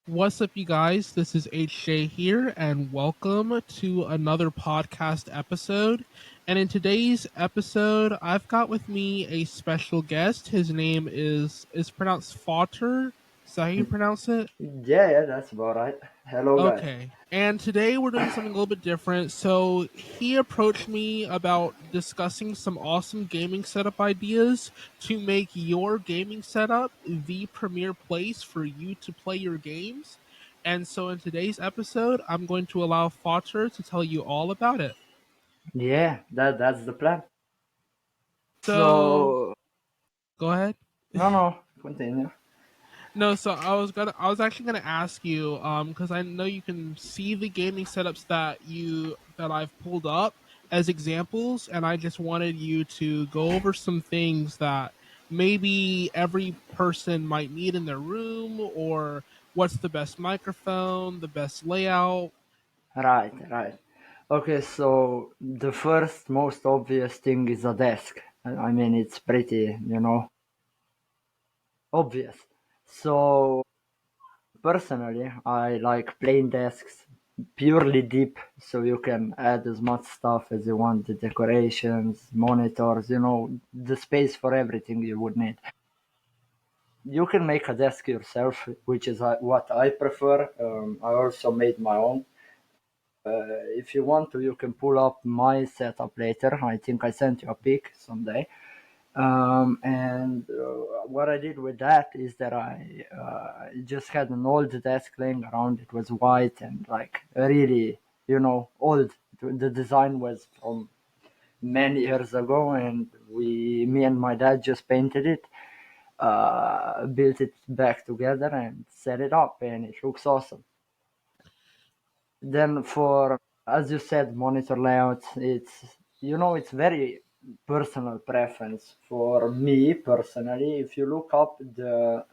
What's up, you guys? This is HJ here, and welcome to another podcast episode. And in today's episode, I've got with me a special guest. His name is pronounced Fatur. Is that how you pronounce it? Yeah, that's about right. Hello, guys. Okay. And today we're doing something a little bit different. So he approached me about discussing some awesome gaming setup ideas to make your gaming setup the premier place for you to play your games. And so in today's episode, I'm going to allow Fotter to tell you all about it. Yeah, that's the plan. So So, go ahead. no, continue. No, so I was actually gonna ask you, because I know you can see the gaming setups that I've pulled up as examples, and I just wanted you to go over some things that maybe every person might need in their room, or what's the best microphone, the best layout. Right. Okay, so the first most obvious thing is a desk. I mean, it's pretty, obvious. So, personally, I like plain desks, purely deep, so you can add as much stuff as you want, the decorations, monitors, the space for everything you would need. You can make a desk yourself, which is what I prefer. I also made my own. If you want to, you can pull up my setup later. I think I sent you a pic someday. And what I did with that is that I just had an old desk laying around. It was white and like really, old. The design was from many years ago, and me and my dad just painted it, built it back together and set it up, and it looks awesome. Then for, as you said, monitor layout, it's very personal preference. For me personally, if you look up the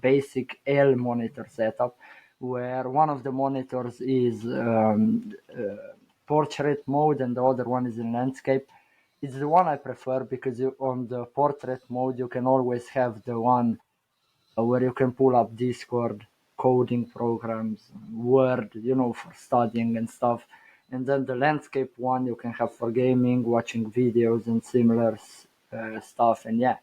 basic L monitor setup, where one of the monitors is portrait mode and the other one is in landscape, it's the one I prefer because on the portrait mode you can always have the one where you can pull up Discord, coding programs, Word, for studying and stuff. And then the landscape one you can have for gaming, watching videos, and similar stuff. And yeah,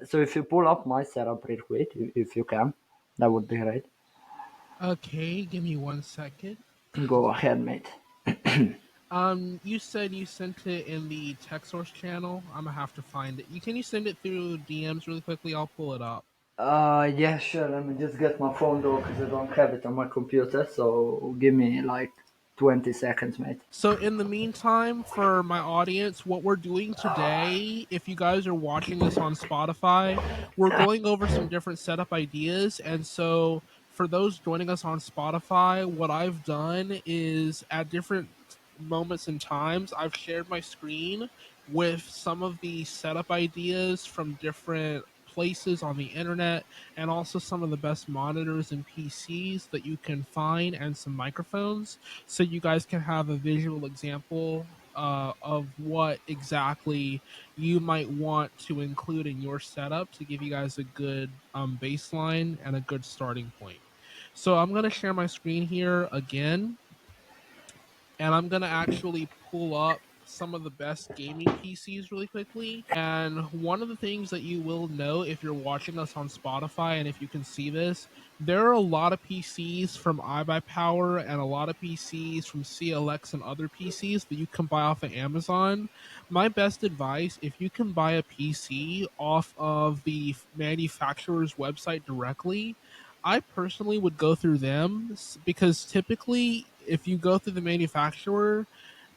so if you pull up my setup real quick, if you can, that would be great. Okay, give me 1 second. Go ahead, mate. You said you sent it in the tech source channel. I'm gonna have to find it. Can you send it through DMs really quickly? I'll pull it up. Yeah, sure. Let me just get my phone though, because I don't have it on my computer. So give me like 20 seconds, mate. So, in the meantime, for my audience, what we're doing today, if you guys are watching this on Spotify, we're going over some different setup ideas. And so, for those joining us on Spotify, what I've done is at different moments and times, I've shared my screen with some of the setup ideas from different places on the internet, and also some of the best monitors and PCs that you can find, and some microphones, so you guys can have a visual example of what exactly you might want to include in your setup to give you guys a good baseline and a good starting point. So I'm going to share my screen here again, and I'm gonna actually pull up some of the best gaming PCs really quickly. And one of the things that you will know if you're watching us on Spotify, and if you can see this, there are a lot of PCs from iBuyPower and a lot of PCs from CLX and other PCs that you can buy off of Amazon. My best advice, if you can buy a PC off of the manufacturer's website directly, I personally would go through them, because typically, if you go through the manufacturer,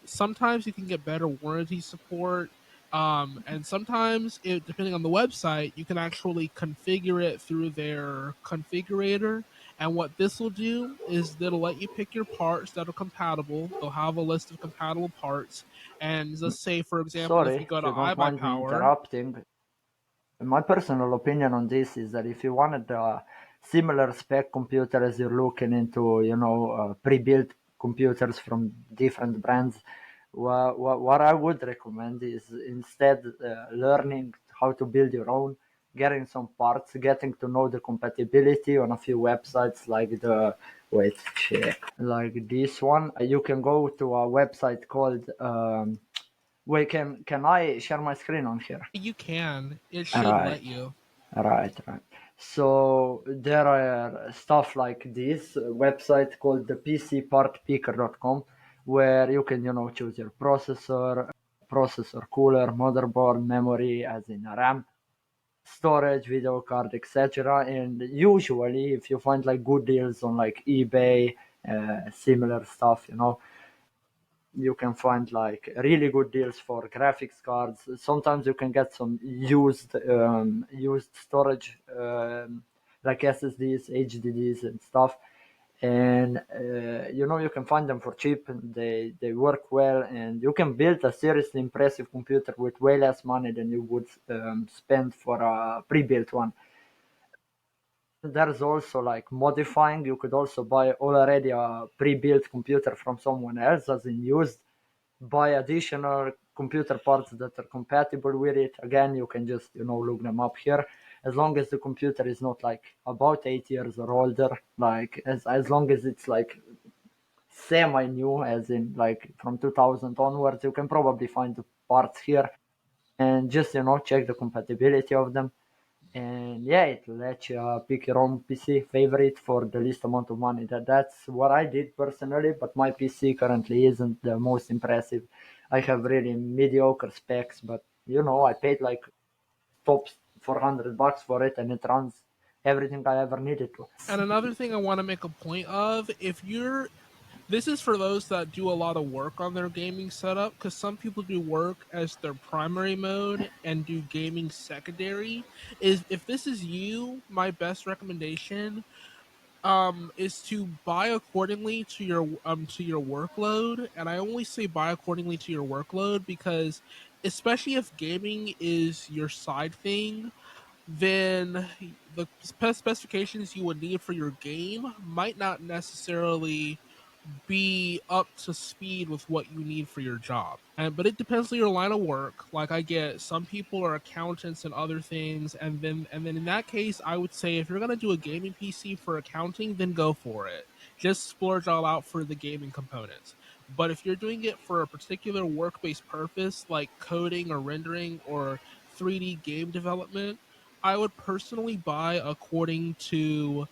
sometimes you can get better warranty support. And sometimes, depending on the website, you can actually configure it through their configurator. And what this will do is they'll let you pick your parts that are compatible. They'll have a list of compatible parts. And let's say, for example, if you Sorry go if to you don't mind me iBuyPower. interrupting. My personal opinion on this is that if you wanted a similar spec computer as you're looking into, pre-built computers from different brands, what I would recommend is instead learning how to build your own. getting some parts, getting to know the compatibility on a few websites like the wait check like this one. You can go to a website called wait, can I share my screen on here? You can. It should Right. let you. Right. So there are stuff like this website called the PCPartPicker.com, where you can, choose your processor cooler, motherboard, memory, as in RAM, storage, video card, etc. And usually, if you find like good deals on like eBay, similar stuff, you can find like really good deals for graphics cards. Sometimes you can get some used storage, like SSDs, HDDs, and stuff. And you can find them for cheap. They work well, and you can build a seriously impressive computer with way less money than you would spend for a pre-built one. There's also like modifying. You could also buy already a pre-built computer from someone else as in used, buy additional computer parts that are compatible with it. Again, you can just look them up here. As long as the computer is not like about 8 years or older, like as long as it's like semi new, as in like from 2000 onwards, you can probably find the parts here and just check the compatibility of them. And yeah, it lets you pick your own PC favorite for the least amount of money. That's what I did personally, but my PC currently isn't the most impressive. I have really mediocre specs, but I paid like top $400 for it, and it runs everything I ever needed to. And another thing I want to make a point of, if you're this is for those that do a lot of work on their gaming setup, because some people do work as their primary mode and do gaming secondary. Is if this is you, my best recommendation is to buy accordingly to your workload. And I only say buy accordingly to your workload because, especially if gaming is your side thing, then the specifications you would need for your game might not necessarily be up to speed with what you need for your job. But it depends on your line of work. Like I get some people are accountants and other things, and then in that case, I would say if you're gonna do a gaming PC for accounting, then go for it. Just splurge all out for the gaming components. But if you're doing it for a particular work-based purpose, like coding or rendering or 3D game development, I would personally buy according to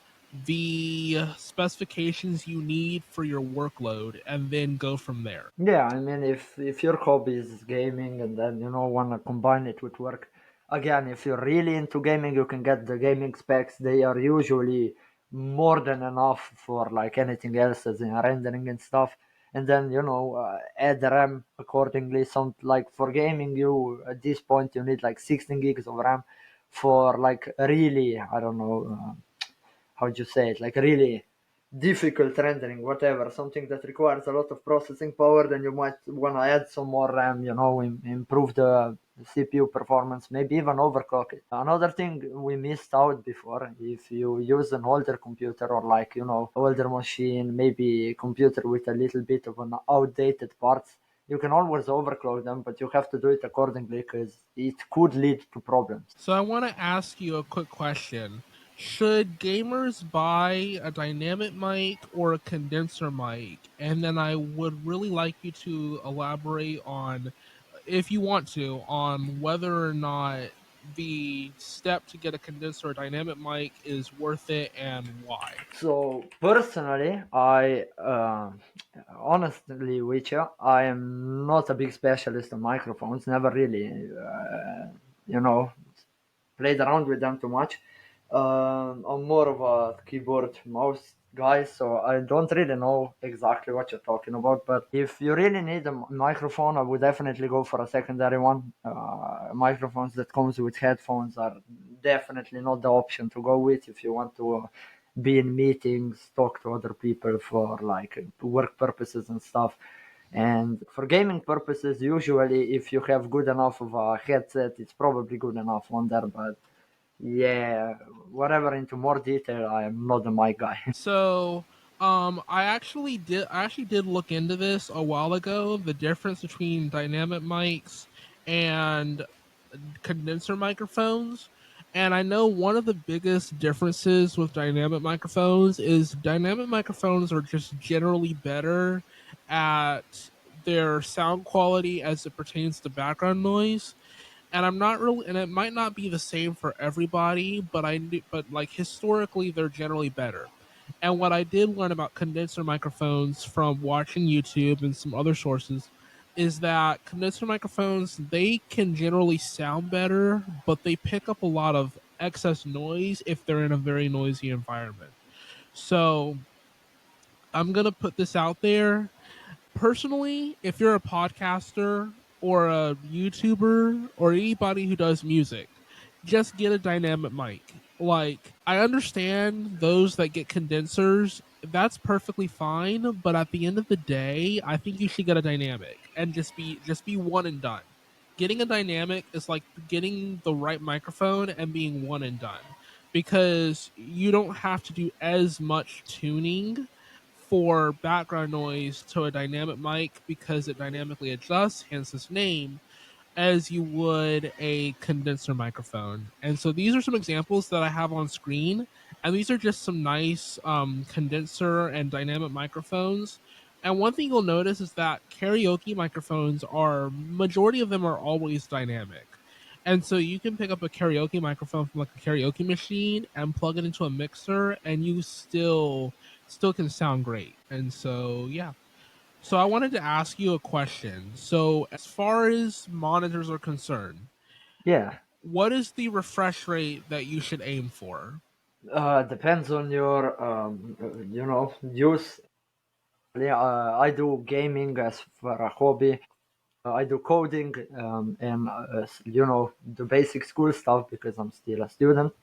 the specifications you need for your workload and then go from there. Yeah, I mean, if your hobby is gaming and then want to combine it with work, again, if you're really into gaming, you can get the gaming specs. They are usually more than enough for like anything else, as in rendering and stuff. And then add RAM accordingly. Some like for gaming, you at this point you need like 16 gigs of RAM for like really, I don't know. How'd you say it, like really difficult rendering, whatever, something that requires a lot of processing power, then you might want to add some more RAM, improve the CPU performance, maybe even overclock it. Another thing we missed out before, if you use an older computer or like, older machine, maybe a computer with a little bit of an outdated parts, you can always overclock them, but you have to do it accordingly because it could lead to problems. So I want to ask you a quick question. Should gamers buy a dynamic mic or a condenser mic? And then I would really like you to elaborate on, if you want to, on whether or not the step to get a condenser or dynamic mic is worth it and why. So personally, I honestly, with you, I am not a big specialist on microphones. Never really, you know, played around with them too much. I'm more of a keyboard mouse guy, so I don't really know exactly what you're talking about. But if you really need a microphone, I would definitely go for a secondary one. Microphones that comes with headphones are definitely not the option to go with if you want to be in meetings, talk to other people for like work purposes and stuff. And for gaming purposes, usually if you have good enough of a headset, it's probably good enough on there. But yeah, whatever into more detail, I am not the mic guy. So, I actually did look into this a while ago, the difference between dynamic mics and condenser microphones. And I know one of the biggest differences with dynamic microphones is dynamic microphones are just generally better at their sound quality as it pertains to background noise. And I'm not really, and it might not be the same for everybody, but but like historically, they're generally better. And what I did learn about condenser microphones from watching YouTube and some other sources is that condenser microphones, they can generally sound better, but they pick up a lot of excess noise if they're in a very noisy environment. So I'm gonna put this out there. Personally, if you're a podcaster or a YouTuber or anybody who does music, just get a dynamic mic. Like, I understand those that get condensers, that's perfectly fine, but at the end of the day, I think you should get a dynamic and just be one and done. Getting a dynamic is like getting the right microphone and being one and done, because you don't have to do as much tuning for background noise to a dynamic mic because it dynamically adjusts, hence its name, as you would a condenser microphone. And so these are some examples that I have on screen, and these are just some nice condenser and dynamic microphones. And one thing you'll notice is that karaoke microphones are, majority of them are always dynamic. And so you can pick up a karaoke microphone from like a karaoke machine and plug it into a mixer, and you still can sound great. And so yeah, so I wanted to ask you a question. So as far as monitors are concerned, Yeah, what is the refresh rate that you should aim for? depends on your use. Yeah, I do gaming as for a hobby. I do coding and the basic school stuff because I'm still a student.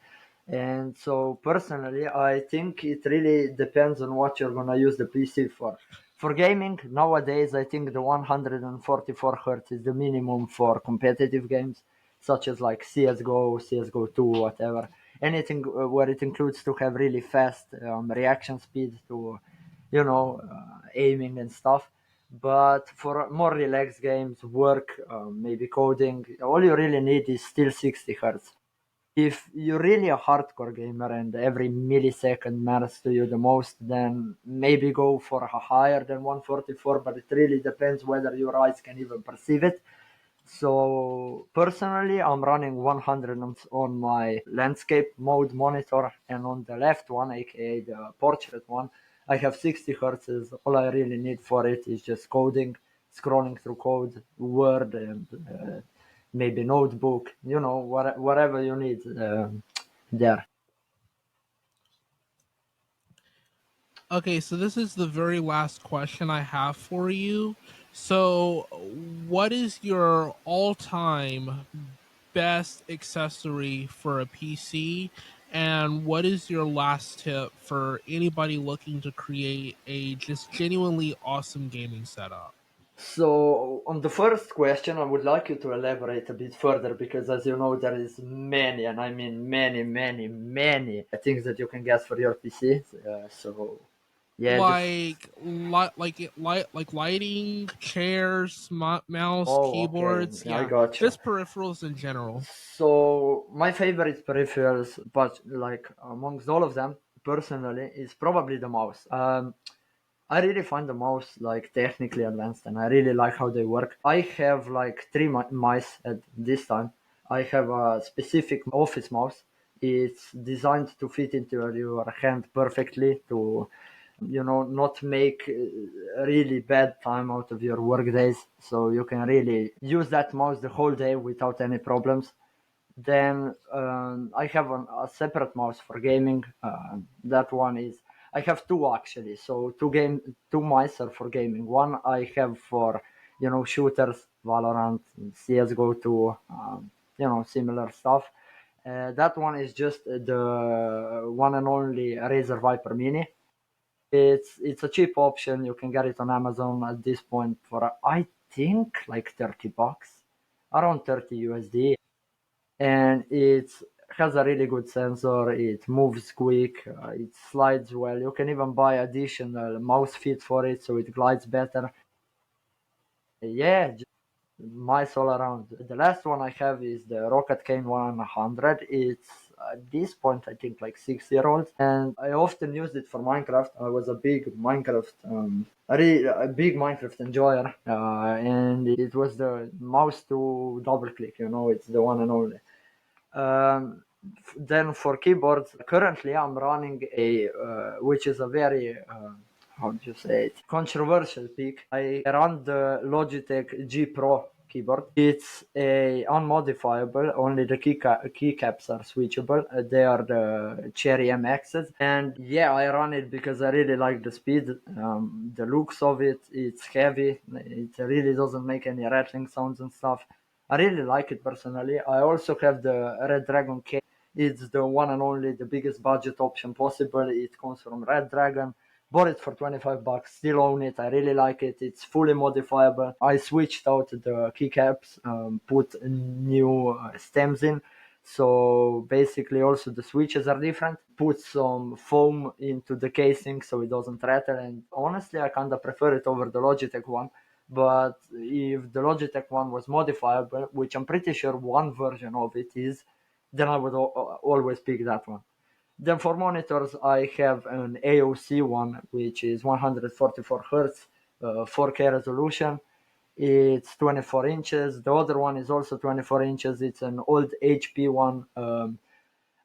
And so personally, I think it really depends on what you're gonna use the PC for. For gaming nowadays, I think the 144 hertz is the minimum for competitive games, such as like CS:GO, CS:GO 2, whatever. Anything where it includes to have really fast reaction speed to, aiming and stuff. But for more relaxed games, work, maybe coding, all you really need is still 60 hertz. If you're really a hardcore gamer and every millisecond matters to you the most, then maybe go for a higher than 144, but it really depends whether your eyes can even perceive it. So personally, I'm running 100 on my landscape mode monitor, and on the left one, aka the portrait one, I have 60 hertz. All I really need for it is just coding, scrolling through code, Word, and maybe notebook. Whatever you need there. Okay, so this is the very last question I have for you. So, what is your all-time best accessory for a PC, and what is your last tip for anybody looking to create a just genuinely awesome gaming setup? So on the first question, I would like you to elaborate a bit further because, as you know, there is many, and I mean many, many, many things that you can get for your PC. So yeah, Like lighting, chairs, mouse, oh, okay, keyboards, I yeah, gotcha. just peripherals in general. So my favorite peripherals, but like amongst all of them, personally, is probably the mouse. I really find the mouse like technically advanced, and I really like how they work. I have like three mice at this time. I have a specific office mouse. It's designed to fit into your hand perfectly to, not make really bad time out of your work days. So you can really use that mouse the whole day without any problems. Then I have a separate mouse for gaming. That one is I have two actually. So two mice are for gaming. One I have for shooters, Valorant, CS:GO 2, similar stuff. That one is just the one and only Razer Viper Mini. It's a cheap option. You can get it on Amazon at this point for I think like $30, around 30 USD, and it has a really good sensor. It moves quick. It slides well. You can even buy additional mouse feet for it, so it glides better. Yeah, mice all around. The last one I have is the Rocket Cane 100. It's at this point I think like 6 year old, and I often used it for Minecraft. I was a big Minecraft, a big Minecraft enjoyer, and it was the mouse to double click. It's the one and only. Um, then for keyboards, currently I'm running which is a very how do you say it, controversial pick. I run the Logitech G Pro keyboard. It's a unmodifiable. Only the keycaps are switchable. They are the Cherry MXs, and yeah, I run it because I really like the speed, the looks of it. It's heavy. It really doesn't make any rattling sounds and stuff. I really like it personally. I also have the Red Dragon K. It's the one and only, the biggest budget option possible. It comes from Red Dragon. Bought it for $25. Still own it. I really like it. It's fully modifiable. I switched out the keycaps, put new stems in. So basically, also the switches are different. Put some foam into the casing so it doesn't rattle. And honestly, I kind of prefer it over the Logitech one. But if the Logitech one was modifiable, which I'm pretty sure one version of it is, then I would always pick that one. Then for monitors, I have an AOC one, which is 144 hertz, 4K resolution. It's 24 inches. The other one is also 24 inches. It's an old HP one.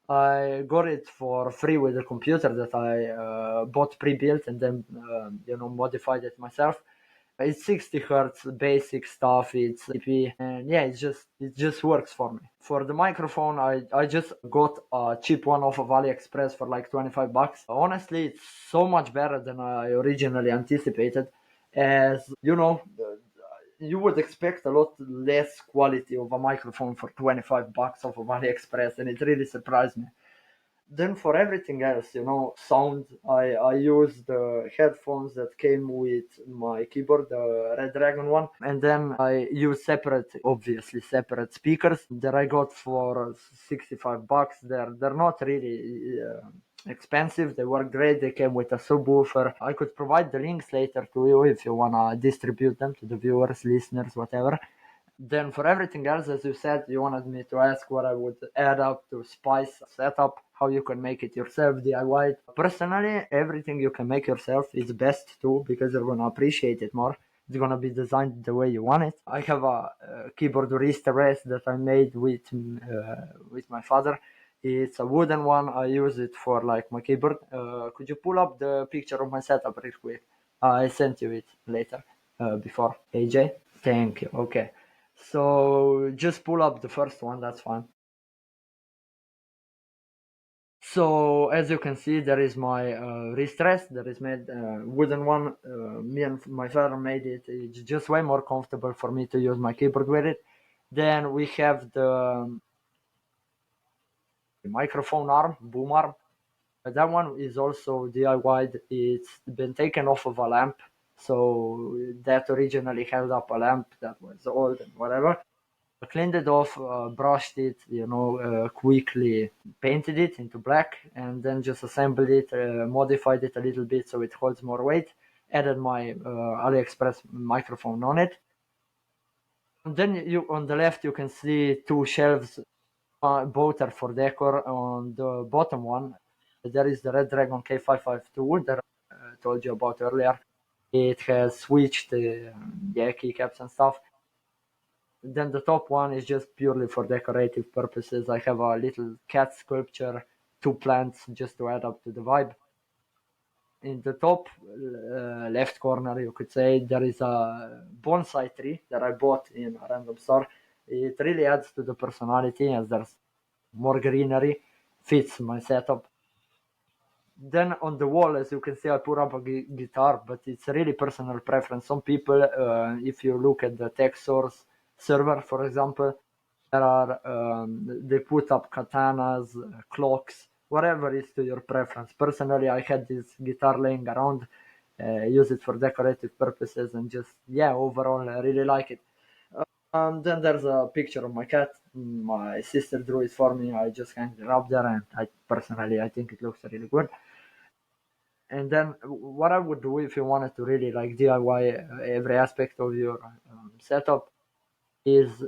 I got it for free with the computer that I bought pre-built and then modified it myself. It's 60 hertz basic stuff. It's EP, and yeah, it just works for me. For the microphone, I just got a cheap one off of AliExpress for like $25. Honestly, it's so much better than I originally anticipated. As you would expect a lot less quality of a microphone for $25 off of AliExpress, and it really surprised me. Then for everything else, sound, I use the headphones that came with my keyboard, the Red Dragon one, and then I use obviously separate speakers that I got for $65. They're not really expensive. They work great. They came with a subwoofer. I could provide the links later to you if you wanna distribute them to the viewers, listeners, whatever. Then for everything else, as you said, you wanted me to ask what I would add up to spice setup, how you can make it yourself, DIY. Personally, everything you can make yourself is best too, because you're gonna appreciate it more. It's gonna be designed the way you want it. I have a keyboard wrist rest that I made with my father. It's a wooden one. I use it for like my keyboard. Could you pull up the picture of my setup real quick? I sent you it later, before AJ. Thank you. Okay. So just pull up the first one, that's fine. So as you can see, there is my wrist rest that is made wooden one. Me and my father made it. It's just way more comfortable for me to use my keyboard with it. Then we have the microphone arm, boom arm. That one is also DIY'd. It's been taken off of a lamp. So that originally held up a lamp that was old and whatever. Cleaned it off, brushed it, quickly painted it into black, and then just assembled it, modified it a little bit so it holds more weight. Added my AliExpress microphone on it. And then you on the left you can see two shelves, both are for decor. On the bottom one, there is the Red Dragon K552 that I told you about earlier. It has switched, keycaps and stuff. Then the top one is just purely for decorative purposes. I have a little cat sculpture, two plants just to add up to the vibe. In the top left corner, you could say, there is a bonsai tree that I bought in a random store. It really adds to the personality as there's more greenery, fits my setup. Then on the wall, as you can see, I put up a guitar, but it's really personal preference. Some people, if you look at the tech source server, for example, there are they put up katanas, clocks, whatever is to your preference. Personally, I had this guitar laying around, use it for decorative purposes, and just overall, I really like it. Then there's a picture of my cat. My sister drew it for me. I just hanged it up there, and I think it looks really good. And then what I would do if you wanted to really like DIY every aspect of your setup, is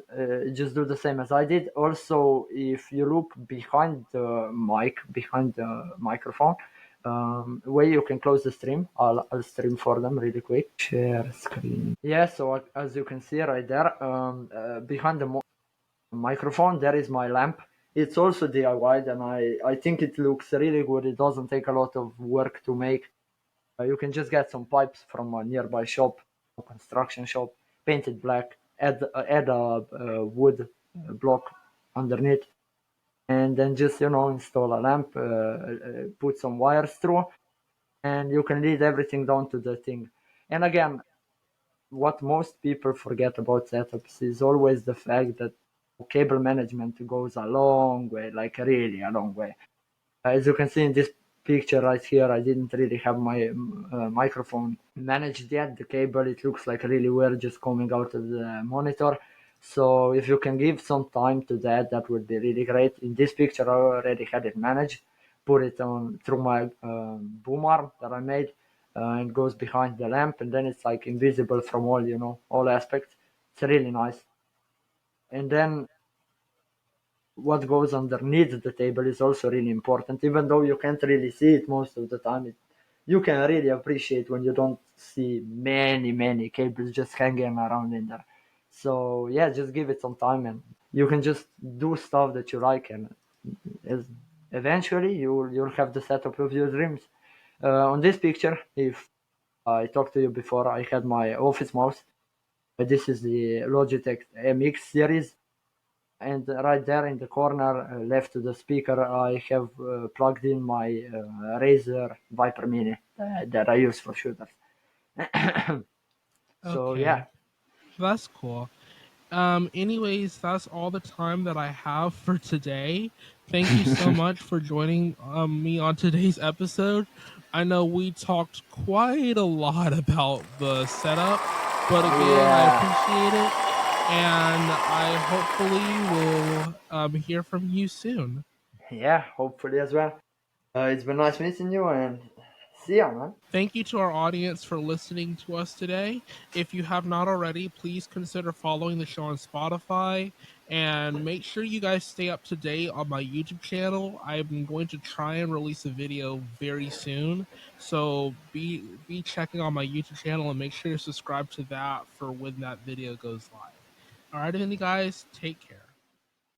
just do the same as I did. Also, if you look behind the mic, behind the microphone, where you can close the stream, I'll stream for them really quick. Share screen. Yeah, so as you can see right there, behind the microphone, there is my lamp. It's also DIY, and I think it looks really good. It doesn't take a lot of work to make. You can just get some pipes from a nearby shop, a construction shop, paint it black, add a wood block underneath, and then just install a lamp, put some wires through, and you can lead everything down to the thing. And again, what most people forget about setups is always the fact that cable management goes a long way, like really a long way. As you can see in this picture right here, I didn't really have my microphone managed yet. The cable, it looks like really weird just coming out of the monitor. So if you can give some time to that, that would be really great. In this picture, I already had it managed. Put it on through my boom arm that I made, and goes behind the lamp, and then it's like invisible from all aspects. It's really nice. And then what goes underneath the table is also really important, even though you can't really see it most of the time. You can really appreciate when you don't see many cables just hanging around in there. So yeah, just give it some time, and you can just do stuff that you like, and as eventually you'll have the setup of your dreams. On this picture, if I talked to you before, I had my office mouse. This is the Logitech MX series, and right there in the corner, left to the speaker, I have plugged in my Razer Viper Mini that I use for shooters. So yeah, Okay, that's cool. Anyways, that's all the time that I have for today. Thank you so much for joining me on today's episode. I know we talked quite a lot about the setup, but again, I yeah, appreciate it, and I hopefully will hear from you soon. yeah. Hopefully as well. It's been nice meeting you, and see ya, man. Thank you to our audience for listening to us today. If you have not already, please consider following the show on Spotify and make sure you guys stay up to date on my YouTube channel. I'm going to try and release a video very soon. So be checking on my YouTube channel and make sure to subscribe to that for when that video goes live. All right, then you guys, take care.